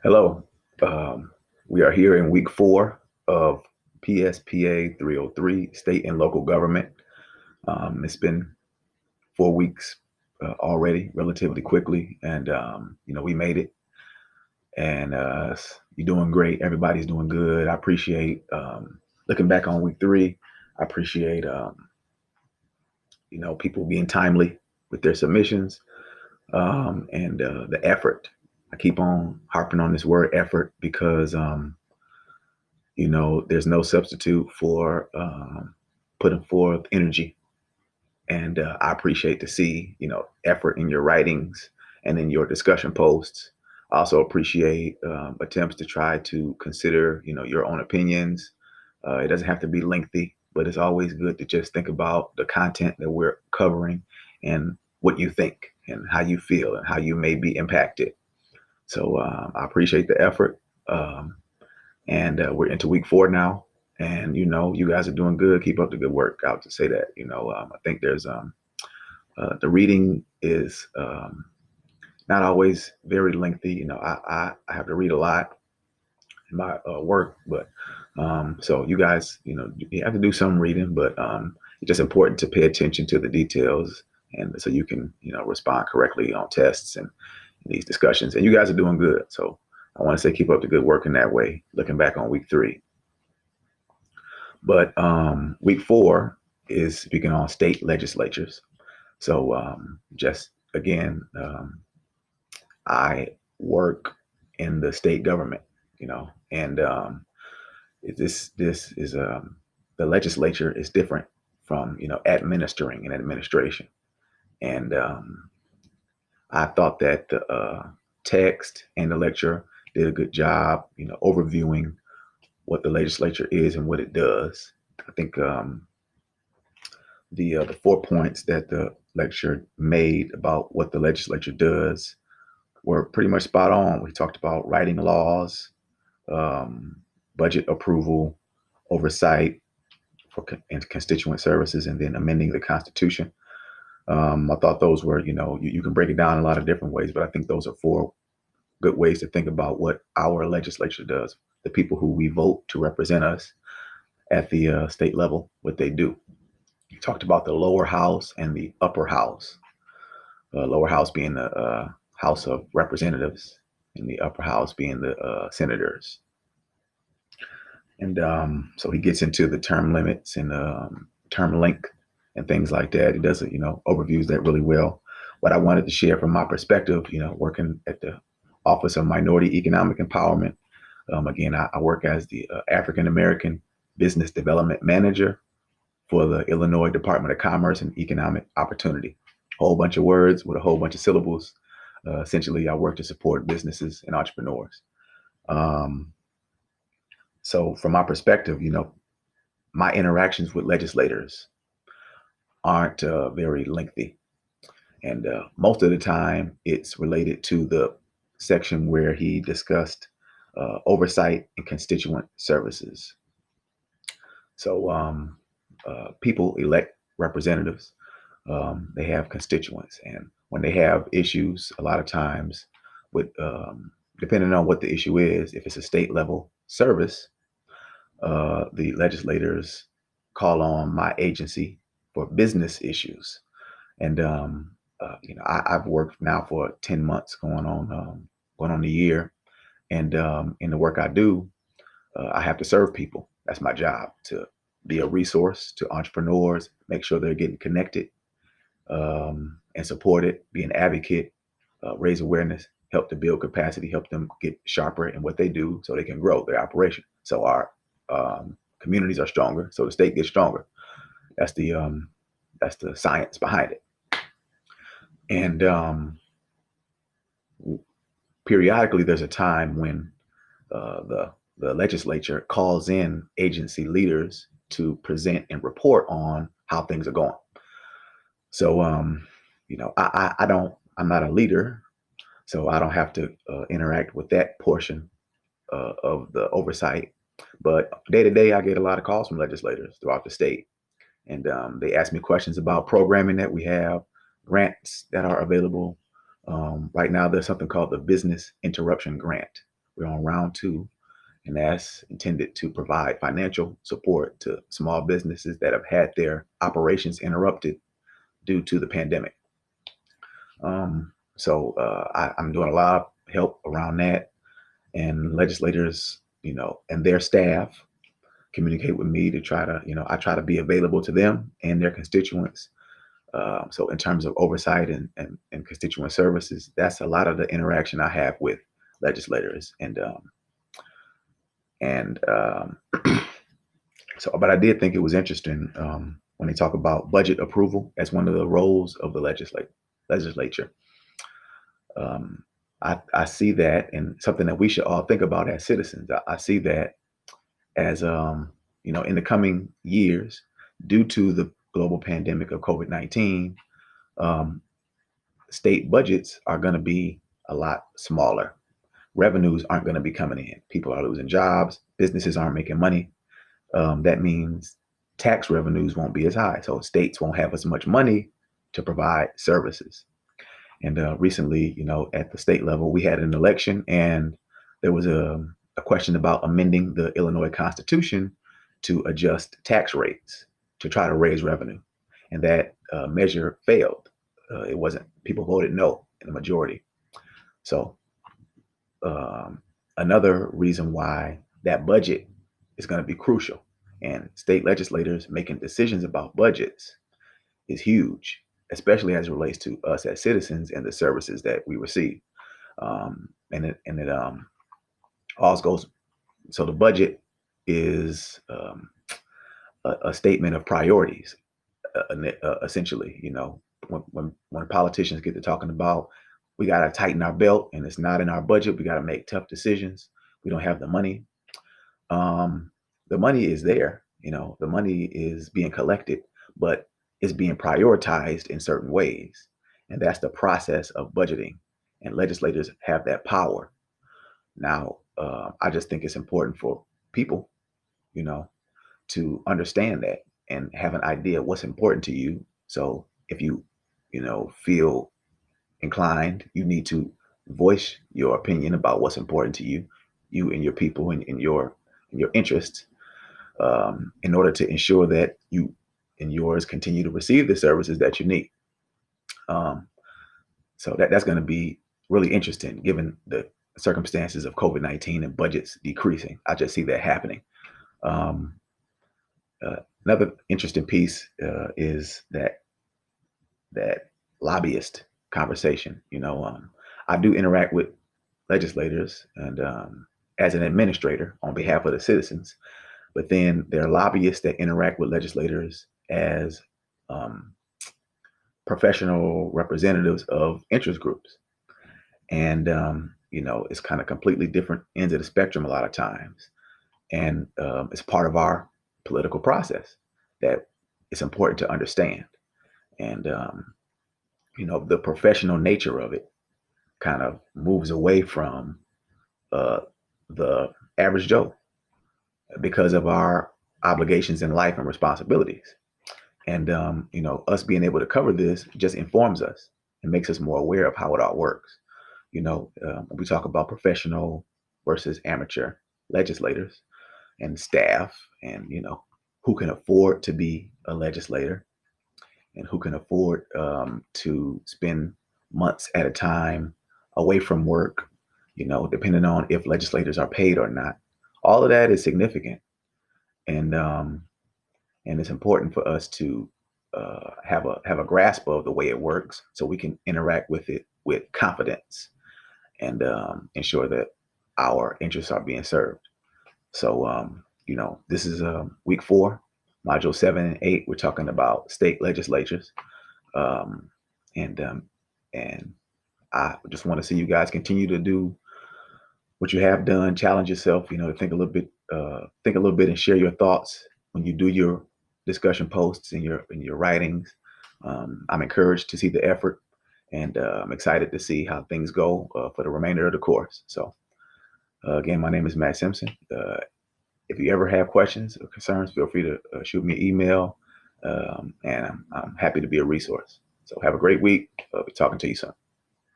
Hello. Um, we are here in week 4 of PSPA 303, State and Local Government. It's been 4 weeks already, relatively quickly, and we made it. And you're doing great. Everybody's doing good. I appreciate looking back on week 3. I appreciate people being timely with their submissions and the effort. I keep on harping on this word effort because there's no substitute for putting forth energy. And I appreciate to see, effort in your writings and in your discussion posts. I also appreciate attempts to try to consider, your own opinions. It doesn't have to be lengthy, but it's always good to just think about the content that we're covering and what you think and how you feel and how you may be impacted. So I appreciate the effort. And we're into week 4 now. And, you guys are doing good. Keep up the good work. I'll just say that, I think there's the reading is not always very lengthy. I have to read a lot in my work, but so you guys, you have to do some reading, but it's just important to pay attention to the details and so you can, respond correctly on tests and these discussions. And you guys are doing good. So I want to say keep up the good work in that way, looking back on week 3. But week 4 is speaking on state legislatures. So just again, I work in the state government, and this is the legislature is different from administering and administration. And I thought that the text and the lecture did a good job, overviewing what the legislature is and what it does. I think the 4 points that the lecture made about what the legislature does were pretty much spot on. We talked about writing laws, budget approval, oversight and constituent services, and then amending the Constitution. I thought those were, you can break it down in a lot of different ways, but I think those are 4 good ways to think about what our legislature does, the people who we vote to represent us at the state level, what they do. You talked about the lower house and the upper house. Lower house being the House of Representatives, and the upper house being the senators. And so he gets into the term limits and term length and things like that. He does it, overviews that really well. What I wanted to share from my perspective, working at the Office of Minority Economic Empowerment. Again, I work as the African American Business Development Manager for the Illinois Department of Commerce and Economic Opportunity. A whole bunch of words with a whole bunch of syllables. Essentially, I work to support businesses and entrepreneurs. So from my perspective, my interactions with legislators aren't very lengthy. And most of the time, it's related to the section where he discussed oversight and constituent services. So people elect representatives. They have constituents. And when they have issues, a lot of times, with depending on what the issue is, if it's a state level service, the legislators call on my agency for business issues. And I've worked now for 10 months, going on a year. And in the work I do, I have to serve people. That's my job, to be a resource to entrepreneurs, make sure they're getting connected and supported, be an advocate, raise awareness, help to build capacity, help them get sharper in what they do so they can grow their operation. So our communities are stronger, so the state gets stronger. That's the science behind it. And periodically, there's a time when the legislature calls in agency leaders to present and report on how things are going. So I'm not a leader, so I don't have to interact with that portion of the oversight. But day to day, I get a lot of calls from legislators throughout the state. And they ask me questions about programming that we have, grants that are available. Right now, there's something called the Business Interruption Grant, We're on round two, and that's intended to provide financial support to small businesses that have had their operations interrupted due to the pandemic. I'm doing a lot of help around that, and legislators, and their staff communicate with me to try to, I try to be available to them and their constituents. So in terms of oversight and constituent services, that's a lot of the interaction I have with legislators. And so, but I did think it was interesting when they talk about budget approval as one of the roles of the legislature. Um, I see that, and something that we should all think about as citizens. I see that as in the coming years, due to the global pandemic of COVID-19, um, state budgets are going to be a lot smaller. Revenues aren't going to be coming in. People are losing jobs. Businesses aren't making money. That means tax revenues won't be as high. So states won't have as much money to provide services. And recently, at the state level, we had an election, and there was a question about amending the Illinois Constitution to adjust tax rates to try to raise revenue. And that measure failed. It wasn't, people voted no in the majority. So another reason why that budget is going to be crucial, and state legislators making decisions about budgets is huge, especially as it relates to us as citizens and the services that we receive. And it all goes. So the budget is a statement of priorities, essentially. When politicians get to talking about, we got to tighten our belt and it's not in our budget, we got to make tough decisions. We don't have the money. The money is there. The money is being collected, but it's being prioritized in certain ways. And that's the process of budgeting. And legislators have that power. Now, I just think it's important for people, to understand that and have an idea of what's important to you. So if you, feel inclined, you need to voice your opinion about what's important to you, you and your people and your interests, in order to ensure that you and yours continue to receive the services that you need. So that's going to be really interesting given the circumstances of COVID-19 and budgets decreasing. I just see that happening. Um, Another interesting piece is that lobbyist conversation. I do interact with legislators and as an administrator on behalf of the citizens, but then there are lobbyists that interact with legislators as um, professional representatives of interest groups. And, it's kind of completely different ends of the spectrum a lot of times. And it's part of our political process that it's important to understand. And, the professional nature of it kind of moves away from uh, the average Joe because of our obligations in life and responsibilities. And, us being able to cover this just informs us and makes us more aware of how it all works. When we talk about professional versus amateur legislators and staff, and, who can afford to be a legislator and who can afford to spend months at a time away from work, depending on if legislators are paid or not. All of that is significant. And it's important for us to have a grasp of the way it works so we can interact with it with confidence and ensure that our interests are being served. So, this is week 4, module 7 and 8. We're talking about state legislatures. Um, and and I just want to see you guys continue to do what you have done. Challenge yourself, to think a little bit, and share your thoughts when you do your discussion posts and your writings. I'm encouraged to see the effort, and I'm excited to see how things go for the remainder of the course. So, again, my name is Matt Simpson. If you ever have questions or concerns, feel free to shoot me an email, and I'm happy to be a resource. So have a great week. I'll be talking to you soon.